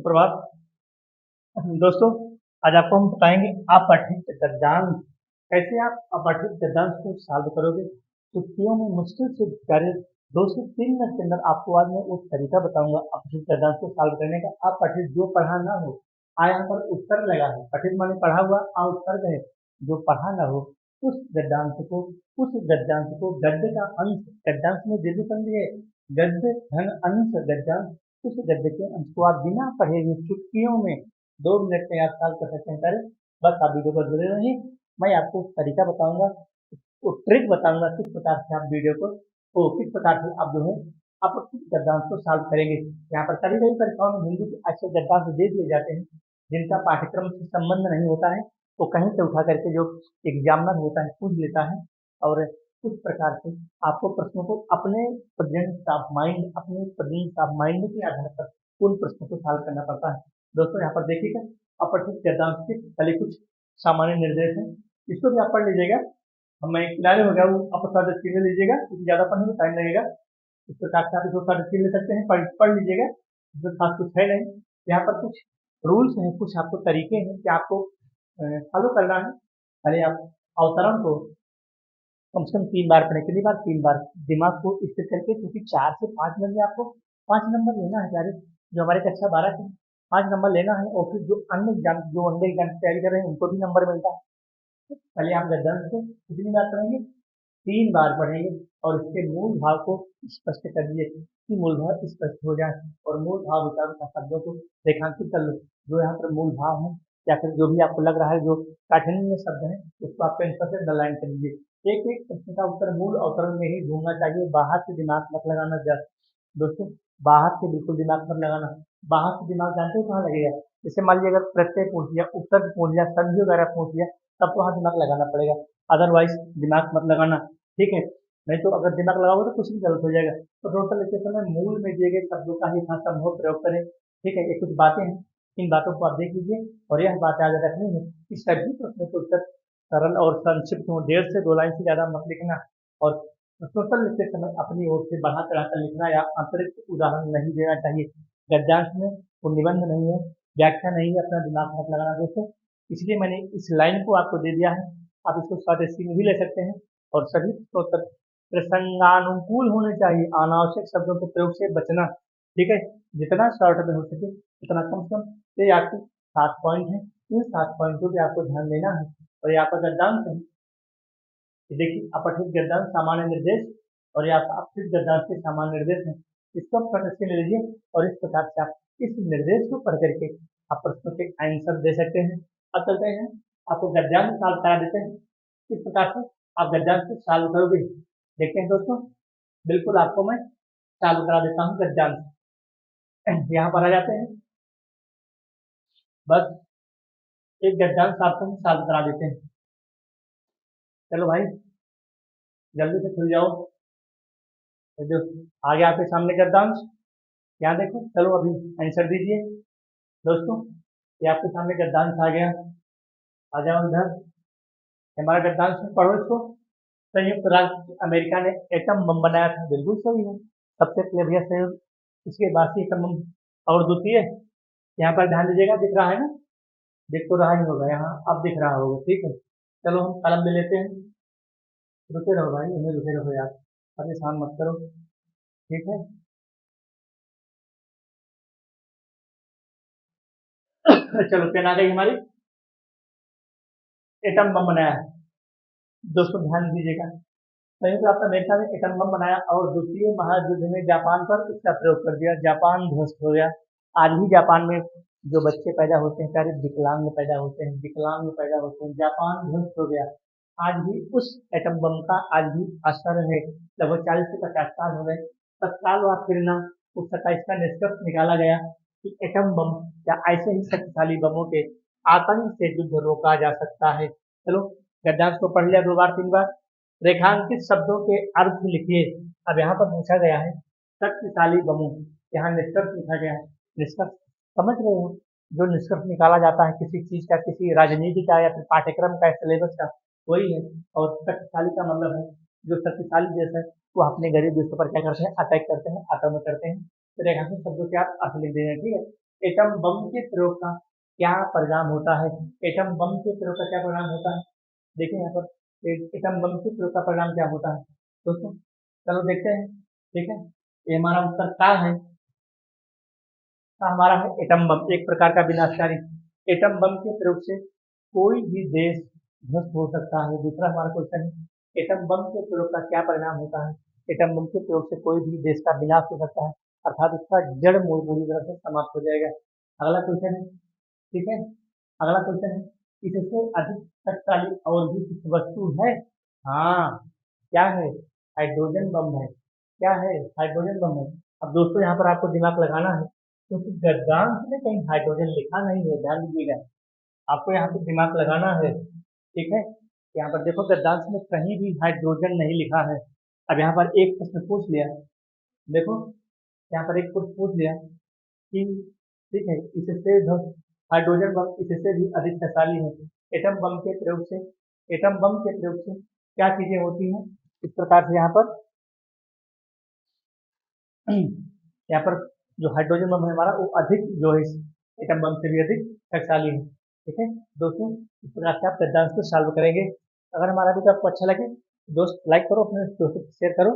सुप्रभात दोस्तों। आज आपको हम बताएंगे अपठित गद्यांश कैसे आप अपठित गद्यांश को सॉल्व करोगे। चुटकियों में मुश्किल से कार्य 2 से 3 मिनट के अंदर आपको आज मैं उस तरीका बताऊंगा अपठित गद्यांश को सॉल्व करने का। अपठित जो पढ़ा ना हो, यहाँ पर उत्तर लगा है, पठित माने पढ़ा हुआ, उत्तर गए, जो पढ़ा ना हो उस गद्यांश को गद्य का अंश, गद्यांश में दीर्घ संधि है, गद्य धन अंश गद्यांश, उस गद्य के अंश को आप बिना पढ़े हुए चुटकियों में 2 मिनट में आप सॉल्व कर सकते हैं। करें बस आप वीडियो पर जुड़े रहिए। मैं आपको तरीका बताऊंगा, वो ट्रिक बताऊंगा किस प्रकार से आप वीडियो को किस प्रकार से आप जो है आप किस गद्यांश को सॉल्व करेंगे। यहाँ पर कभी कभी परीक्षाओं में हिंदी के अच्छे गद्यांश दे दिए जाते हैं जिनका पाठ्यक्रम से संबंध नहीं होता है, तो कहीं से उठा करके जो एग्जामिनर होता है पूछ लेता है और इस प्रकार से आपको प्रश्नों को अपने प्रेजेंस ऑफ माइंड के आधार पर उन प्रश्नों को सॉल्व करना पड़ता है। दोस्तों यहाँ पर देखिएगा अपठित गद्यांश के पहले कुछ सामान्य निर्देश हैं, इसको भी आप पढ़ लीजिएगा। मैं किनारे हो गया वो आप थोड़ा स्क्रीन में लीजिएगा क्योंकि ज्यादा पढ़ने में टाइम लगेगा। इस प्रकार से आप इसको थोड़ा स्क्रीन ले सकते हैं, पढ़ लीजिएगा, इसमें खास कुछ है नहीं। यहाँ पर कुछ रूल्स हैं, कुछ आपको तरीके हैं कि आपको फॉलो करना है। पहले आप अवतरण को कम से कम 3 बार पढ़ें। कितनी बार? 3 बार। दिमाग को स्थिर करके, क्योंकि 4 से 5 मिनट में आपको 5 नंबर लेना है प्यारे। जो हमारे कक्षा 12 के 5 नंबर लेना है और फिर जो अन्य एग्जाम की तैयारी कर रहे हैं उनको भी नंबर मिलता है। पहले आप गद्यांश को कितनी बार पढ़ेंगे? 3 बार पढ़ेंगे और इसके मूल भाव को स्पष्ट कर दिए कि मूल भाव स्पष्ट हो जाए और मूल भाव विचारों का शब्दों को रेखांकित कर लो। जो यहाँ पर मूल भाव है या फिर जो भी आपको लग रहा है जो काठिन्य शब्द है उसको आप पेंसिल से अंडरलाइन कर लीजिए। एक एक प्रश्न का उत्तर मूल अवतरण में ही ढूंढना चाहिए, बाहर से दिमाग मत लगाना। दोस्तों बाहर से बिल्कुल दिमाग मत लगाना। बाहर से दिमाग जानते हो कहाँ लगेगा? जैसे मान लीजिए अगर प्रत्यय पूछ लिया, उत्तर पूछ लिया, संधि वगैरह पूछ लिया, तब तो वहाँ दिमाग लगाना पड़ेगा, अदरवाइज दिमाग मत लगाना। ठीक है, नहीं तो अगर दिमाग लगाओगे तो कुछ भी गलत हो जाएगा। तो टोटल लिखते समय मूल में दिए गए शब्दों का ही संभव प्रयोग करें। ठीक है, ये कुछ बातें हैं, इन बातों को आप देख लीजिए और यह बातें आगे रखनी है कि सभी प्रश्नों के उत्तर सरल और संक्षिप्त हो, 1.5 से 2 लाइन से ज्यादा मत लिखना और प्रश्नोत्तर लिखते समय अपनी ओर से बढ़ा चढ़ाकर लिखना या अतिरिक्त उदाहरण नहीं देना चाहिए। गद्यांश में कोई निबंध नहीं है, व्याख्या नहीं है, अपना दिमाग मत लगाना दोस्तों। इसलिए मैंने इस लाइन को आपको दे दिया है, आप इसको शॉर्ट स्क्रीन भी ले सकते हैं। और सभी प्रश्नोत्तर प्रसंगानुकूल होने चाहिए, अनावश्यक शब्दों के प्रयोग से बचना। ठीक है, जितना शॉर्ट में हो सके उतना कम से कम। ये आपके 7 पॉइंट है, इन 7 पॉइंट को भी आपको ध्यान देना है। और ये आपका गद्यांश है, देखिए अपठित गद्यांश सामान्य निर्देश और ये आपका अपठित गद्यांश के सामान्य निर्देश है। इसको आप शॉर्ट स्क्रीन ले लीजिए और इस प्रकार से आप इस निर्देश को पढ़ करके आप प्रश्नों के आंसर दे सकते हैं। अब चलते हैं आपको गद्यांश सॉल्व करा देते हैं, किस प्रकार से आप गद्यांश को सॉल्व करोगे देखते हैं दोस्तों। बिल्कुल आपको मैं सॉल्व करा देता हूँ गद्यांश। यहाँ पर आ जाते हैं, बस एक गद्यांश आपको हम सॉल्व करा देते हैं। चलो भाई जल्दी से खुल जाओ, ये जो आ गया आपके सामने गद्यांश, यहाँ देखो। चलो अभी आंसर दीजिए दोस्तों, ये आपके सामने गद्यांश आ गया। आ जाओ इधर, हमारा गद्यांश में पढ़ो इसको। संयुक्त राज्य अमेरिका ने एटम बम बनाया था, बिल्कुल सही है। सबसे पहले भैया संयुक्त, इसके बाद से एटम बम। और द्वितीय, यहाँ पर ध्यान दीजिएगा, दिख रहा है ना? दिख तो रहा ही होगा यहाँ, अब दिख रहा होगा। ठीक है, चलो हम कलम ले लेते हैं। रुके रहो भाई, हमें रुके रहो यार, परेशान मत करो। ठीक है चलो पेन आ गई हमारी। एटम बम बनाया है दोस्तों, ध्यान दीजिएगा। संयुक्त राज्य अमेरिका ने एटम बम बनाया और द्वितीय महायुद्ध में जापान पर इसका प्रयोग कर दिया, जापान ध्वस्त हो गया। आज भी जापान में जो बच्चे पैदा होते हैं सारे विकलांग पैदा होते हैं, विकलांग पैदा होते हैं, जापान ध्वस्त हो गया। आज भी उस एटम बम का आज भी असर है, लगभग 40 से 50 साल हो गए। तत्काल वह फिरना उस सत्ताईस का निष्कर्ष निकाला गया कि एटम बम या ऐसे ही शक्तिशाली बमों के आतंक से युद्ध रोका जा सकता है। चलो गद्यांश को पढ़ लिया 2 बार 3 बार। रेखांकित शब्दों के अर्थ लिखिए। अब यहाँ पर पूछा गया है शक्तिशाली बमों, यहाँ निष्कर्ष लिखा गया है। निष्कर्ष समझ रहे हो, जो निष्कर्ष निकाला जाता है किसी चीज का, किसी राजनीति का या फिर पाठ्यक्रम का, सिलेबस का, वही है। और शक्तिशाली का मतलब है जो शक्तिशाली देश है वो अपने गरीब देशों पर क्या करते हैं? अटैक करते हैं, आक्रमण करते हैं। तो रेखांकित शब्दों के आप अर्थ लिख देंगे। ठीक है, एटम बम के प्रयोग का क्या परिणाम होता है? एटम बम के प्रयोग का क्या परिणाम होता है? देखिए यहाँ पर एटम बम के प्रयोग का परिणाम क्या होता है दोस्तों? चलो देखते हैं। ठीक है, ये हमारा उत्तर क्या है? हमारा है एटम बम, एक प्रकार का विनाशकारी। एटम बम के प्रयोग से कोई भी देश ध्वस्त हो सकता है। दूसरा हमारा क्वेश्चन है, एटम बम के प्रयोग का क्या परिणाम होता है? एटम बम के प्रयोग से कोई भी देश का विनाश हो सकता है, अर्थात उसका जड़ मूल पूरी तरह से समाप्त हो जाएगा। अगला क्वेश्चन है, ठीक है, अगला क्वेश्चन है, इससे अधिक शक्तिशाली और भी कुछ वस्तु है? हाँ, क्या है? हाइड्रोजन बम है। क्या है? हाइड्रोजन बम है। अब दोस्तों यहाँ पर आपको दिमाग लगाना है, क्योंकि गद्यांश में कहीं हाइड्रोजन लिखा नहीं है, ध्यान दीजिएगा। आपको यहाँ पे दिमाग लगाना है, ठीक है। यहाँ पर देखो गद्यांश में कहीं भी हाइड्रोजन नहीं लिखा है। अब यहाँ पर एक प्रश्न पूछ लिया, देखो यहाँ पर एक प्रश्न पूछ लिया कि ठीक है, इससे हाइड्रोजन बम इससे भी अधिक शक्तिशाली है। एटम बम के प्रयोग से, एटम बम के प्रयोग से क्या चीजें होती हैं? इस प्रकार से यहाँ पर यहाँ पर जो हाइड्रोजन बम है हमारा, वो अधिक जो है एटम बम से भी अधिक शक्तिशाली है। ठीक है दोस्तों, इस प्रकार से आप गद्यांश को सॉल्व करेंगे। अगर हमारा वीडियो आपको अच्छा लगे, दोस्त लाइक करो, अपने दोस्तों को शेयर करो।